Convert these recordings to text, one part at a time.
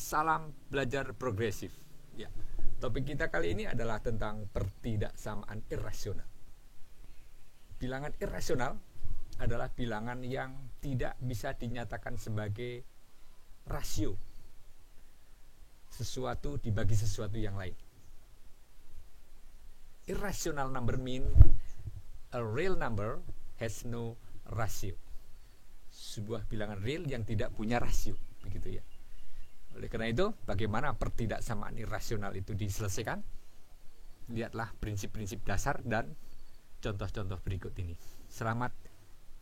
Salam belajar progresif. Ya, topik kita kali ini adalah tentang pertidaksamaan irasional. Bilangan irasional adalah bilangan yang tidak bisa dinyatakan sebagai rasio. Sesuatu dibagi sesuatu yang lain. Irrational number mean a real number has no ratio. Sebuah bilangan real yang tidak punya rasio, begitu ya. Oleh karena itu, bagaimana pertidaksamaan irasional itu diselesaikan? Lihatlah prinsip-prinsip dasar dan contoh-contoh berikut ini. Selamat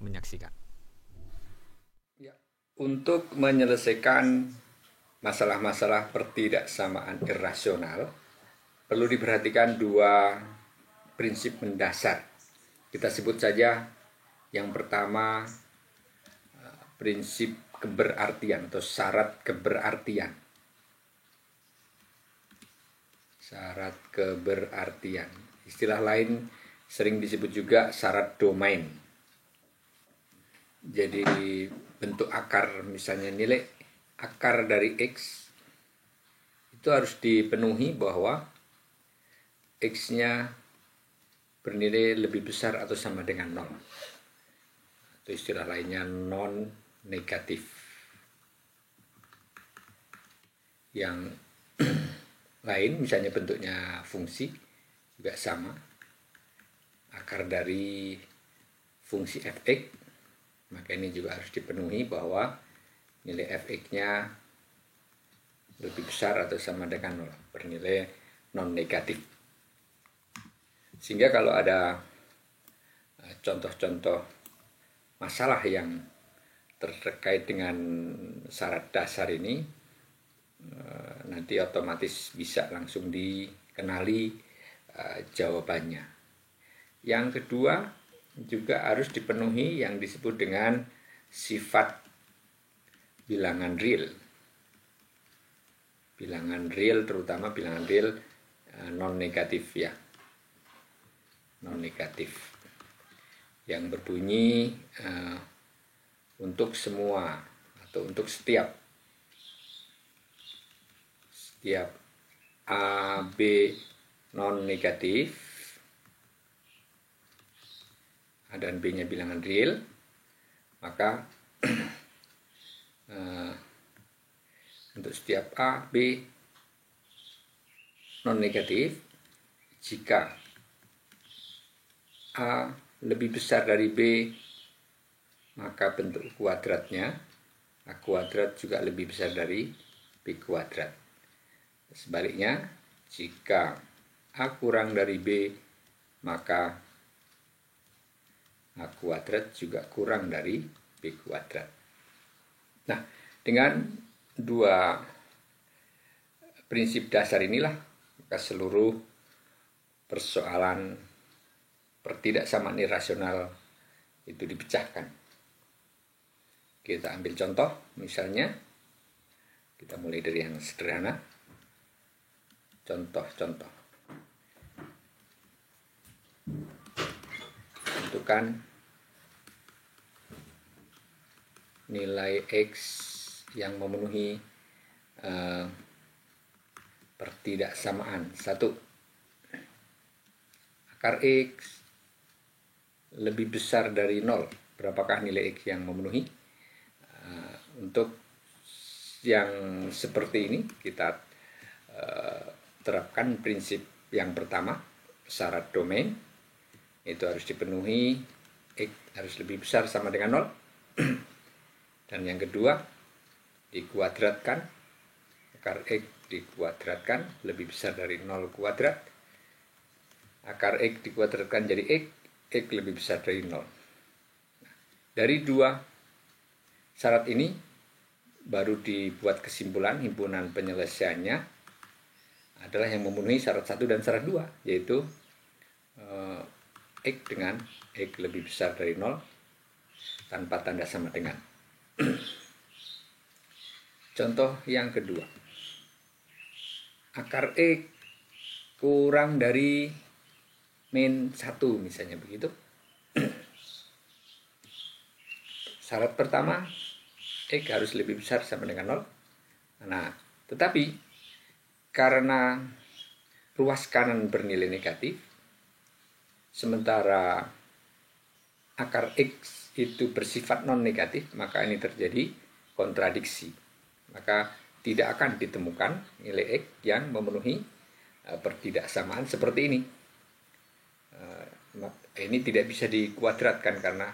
menyaksikan. Ya, untuk menyelesaikan masalah-masalah pertidaksamaan irasional, perlu diperhatikan dua prinsip mendasar. Kita sebut saja yang pertama prinsip keberartian atau syarat keberartian. Syarat keberartian. Istilah lain sering disebut juga syarat domain. Jadi bentuk akar, misalnya nilai akar dari X itu harus dipenuhi bahwa X-nya bernilai lebih besar atau sama dengan 0. Itu istilah lainnya non-negatif. Yang lain misalnya bentuknya fungsi juga sama. Akar dari fungsi f(x), maka ini juga harus dipenuhi bahwa nilai f(x)-nya lebih besar atau sama dengan 0, bernilai non-negatif. Sehingga kalau ada contoh-contoh masalah yang terkait dengan syarat dasar ini, nanti otomatis bisa langsung dikenali jawabannya. Yang kedua juga harus dipenuhi yang disebut dengan sifat bilangan real. Bilangan real, terutama bilangan real non-negatif ya. Non-negatif. Yang berbunyi untuk semua atau untuk setiap A, B non-negatif, A dan B-nya bilangan real, maka untuk setiap A, B non-negatif, jika A lebih besar dari B, maka bentuk kuadratnya A kuadrat juga lebih besar dari B kuadrat. Sebaliknya, jika A kurang dari B, maka A kuadrat juga kurang dari B kuadrat. Nah, dengan dua prinsip dasar inilah, maka seluruh persoalan pertidaksamaan irasional itu dipecahkan. Kita ambil contoh, misalnya kita mulai dari yang sederhana. Contoh-contoh. Tentukan nilai X yang memenuhi pertidaksamaan. 1. Akar X lebih besar dari 0. Berapakah nilai X yang memenuhi? Untuk yang seperti ini kita terapkan prinsip yang pertama, syarat domain. Itu harus dipenuhi, X harus lebih besar sama dengan 0. Dan yang kedua, dikuadratkan, akar X dikuadratkan lebih besar dari 0 kuadrat. Akar X dikuadratkan jadi X lebih besar dari 0. Dari dua syarat ini baru dibuat kesimpulan, himpunan penyelesaiannya adalah yang memenuhi syarat 1 dan syarat 2, yaitu X dengan X lebih besar dari 0 tanpa tanda sama dengan. Contoh yang kedua, akar X kurang dari min 1 misalnya begitu. Syarat pertama, X harus lebih besar sama dengan 0. Nah, Tetapi karena ruas kanan bernilai negatif, sementara akar X itu bersifat non-negatif, maka ini terjadi kontradiksi. Maka tidak akan ditemukan nilai X yang memenuhi pertidaksamaan seperti ini. Ini tidak bisa dikuadratkan karena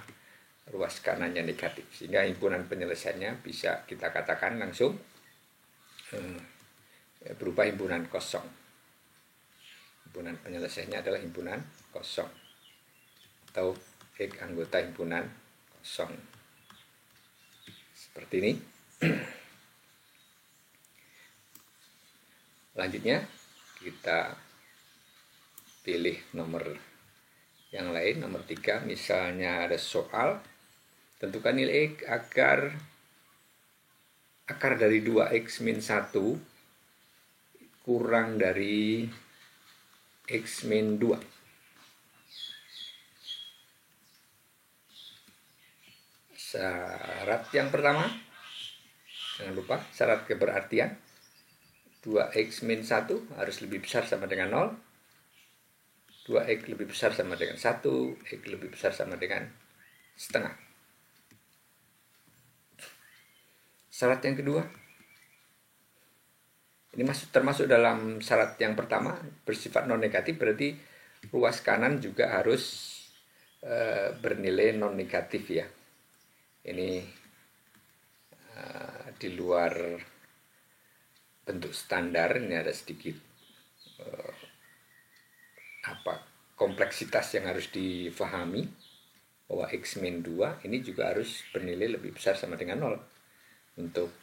ruas kanannya negatif, sehingga himpunan penyelesaiannya bisa kita katakan langsung berupa himpunan kosong. Himpunan penyelesaiannya adalah himpunan kosong atau X anggota himpunan kosong seperti ini. Selanjutnya kita pilih nomor yang lain, nomor 3. Misalnya ada soal, tentukan nilai X agar akar dari 2X min 1 kurang dari X min 2. Syarat yang pertama, jangan lupa syarat keberartian, 2X min 1 harus lebih besar sama dengan 0, 2X lebih besar sama dengan 1, X lebih besar sama dengan setengah. Syarat yang kedua, ini termasuk dalam syarat yang pertama, bersifat non-negatif, berarti ruas kanan juga harus bernilai non-negatif ya. Ini di luar bentuk standar, ini ada sedikit kompleksitas yang harus difahami, bahwa X min 2 ini juga harus bernilai lebih besar sama dengan 0 untuk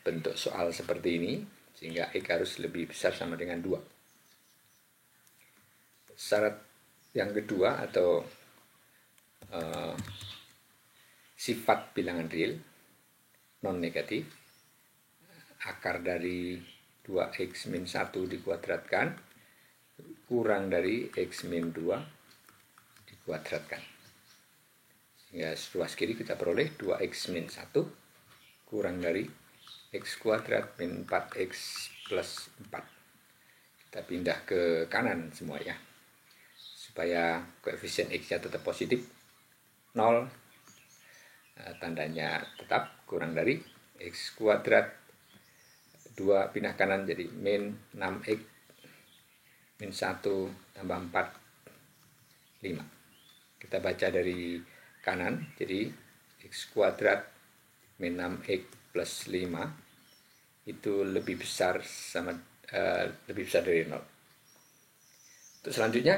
bentuk soal seperti ini, sehingga X harus lebih besar sama dengan 2. Syarat yang kedua atau sifat bilangan real non-negatif, akar dari 2X min 1 dikuadratkan kurang dari X min 2 dikuadratkan. Sehingga ruas kiri kita peroleh 2X min 1 kurang dari X kuadrat min 4X plus 4. Kita pindah ke kanan semua ya, supaya koefisien X-nya tetap positif, 0, tandanya tetap kurang dari X kuadrat 2 pindah kanan jadi min 6X min 1 tambah 4, 5. Kita baca dari kanan, jadi X kuadrat min 6X plus 5 itu lebih besar dari 0. Untuk selanjutnya,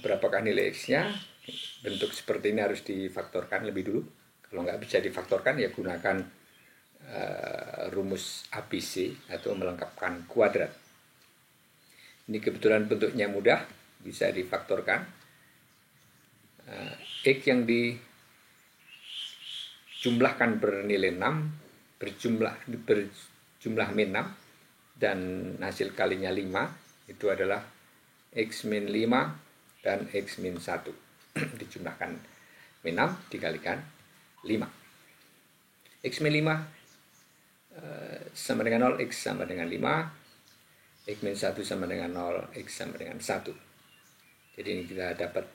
berapakah nilai X-nya? Bentuk seperti ini harus difaktorkan lebih dulu. Kalau nggak bisa difaktorkan, ya gunakan rumus ABC atau melengkapkan kuadrat. Ini kebetulan bentuknya mudah, bisa difaktorkan. X yang dijumlahkan bernilai 6, berjumlah min 6, dan hasil kalinya 5, itu adalah X min 5 dan X min 1. Dijumlahkan min 6 dikalikan 5. X min 5 sama dengan 0, X sama dengan 5. X min 1 sama dengan 0, X sama dengan 1. Jadi ini kita dapat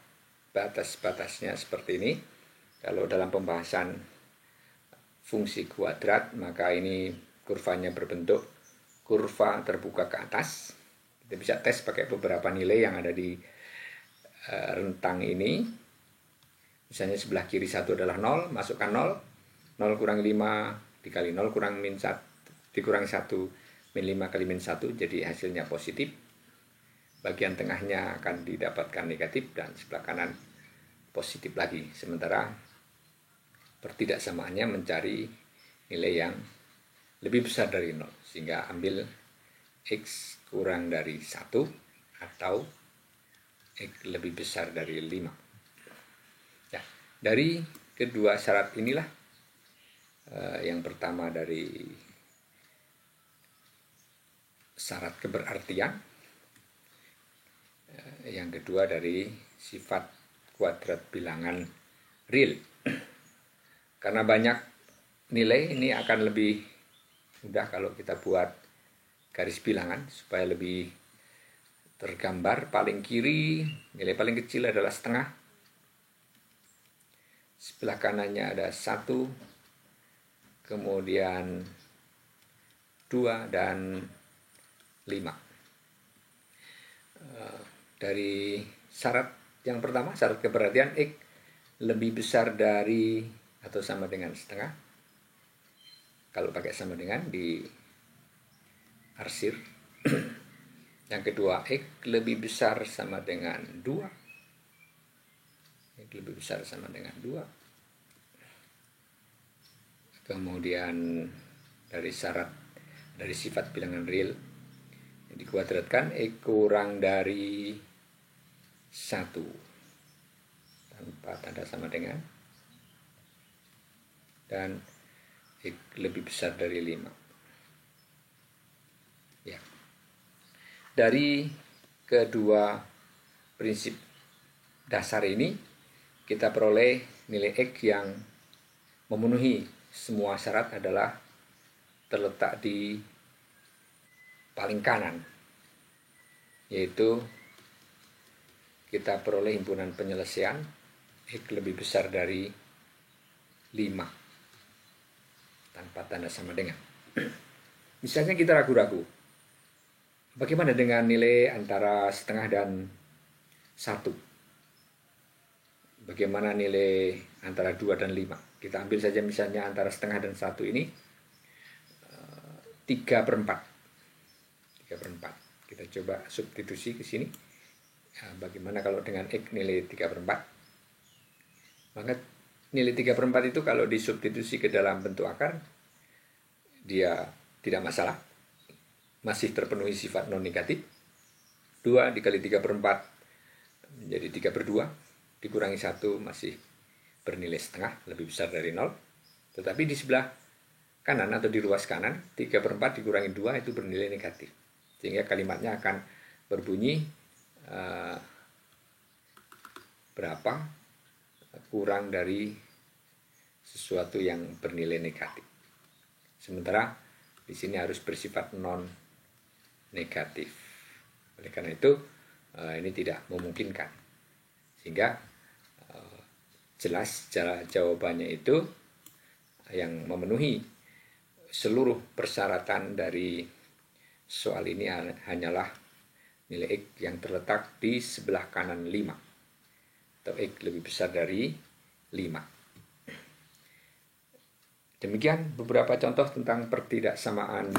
batas-batasnya seperti ini. Kalau dalam pembahasan fungsi kuadrat, maka ini kurvanya berbentuk kurva terbuka ke atas. Kita bisa tes pakai beberapa nilai yang ada di rentang ini. Misalnya sebelah kiri 1 adalah 0, masukkan 0, 0 kurang 5 dikali 0 kurang min 1 dikurangi 1, min 5 kali min 1, jadi hasilnya positif. Bagian tengahnya akan didapatkan negatif dan sebelah kanan positif lagi. Sementara pertidaksamaannya mencari nilai yang lebih besar dari 0, sehingga ambil X kurang dari 1 atau X lebih besar dari 5. Ya, dari kedua syarat inilah, yang pertama dari syarat keberartian, yang kedua dari sifat kuadrat bilangan real. Karena banyak nilai, ini akan lebih mudah kalau kita buat garis bilangan supaya lebih tergambar. Paling kiri nilai paling kecil adalah setengah, sebelah kanannya ada 1, kemudian 2 dan 5. Dari syarat yang pertama, syarat keberhasilan X lebih besar dari atau sama dengan setengah. Kalau pakai sama dengan di arsir. Yang kedua, X lebih besar sama dengan 2. X lebih besar sama dengan 2. Kemudian dari syarat, dari sifat bilangan real dikuadratkan, X kurang dari 1 tanpa tanda sama dengan, dan X lebih besar dari 5. Ya. Dari kedua prinsip dasar ini kita peroleh nilai X yang memenuhi semua syarat adalah terletak di paling kanan, yaitu kita peroleh himpunan penyelesaian X lebih besar dari 5 tanpa tanda sama dengan. Misalnya kita ragu-ragu, bagaimana dengan nilai antara setengah dan 1? Bagaimana nilai antara 2 dan 5? Kita ambil saja misalnya antara setengah dan 1 ini 3/4. Kita coba substitusi ke sini. Bagaimana kalau dengan X nilai 3/4? Maka nilai 3/4 itu kalau disubstitusi ke dalam bentuk akar, dia tidak masalah, masih terpenuhi sifat non negatif. 2 dikali 3/4 menjadi 3/2, dikurangi 1 masih bernilai setengah, lebih besar dari 0. Tetapi di sebelah kanan atau di ruas kanan, 3/4 dikurangi 2 itu bernilai negatif. Sehingga kalimatnya akan berbunyi berapa kurang dari sesuatu yang bernilai negatif. Sementara di sini harus bersifat non negatif. Oleh karena itu ini tidak memungkinkan. Sehingga jelas jawabannya itu yang memenuhi seluruh persyaratan dari soal ini hanyalah nilai X yang terletak di sebelah kanan 5, atau X lebih besar dari 5. Demikian beberapa contoh tentang pertidaksamaan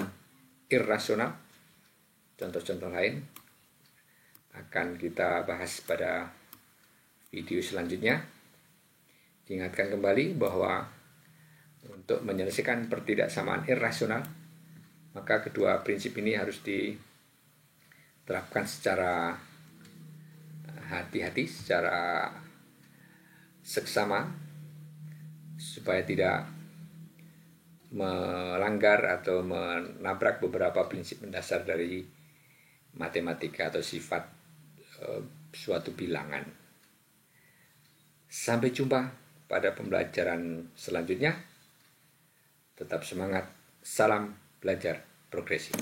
irrasional. Contoh-contoh lain akan kita bahas pada video selanjutnya. Diingatkan kembali bahwa untuk menyelesaikan pertidaksamaan irrasional, maka kedua prinsip ini harus diterapkan secara hati-hati, secara seksama, supaya tidak melanggar atau menabrak beberapa prinsip mendasar dari matematika atau sifat suatu bilangan. Sampai jumpa pada pembelajaran selanjutnya. Tetap semangat. Salam belajar progresif.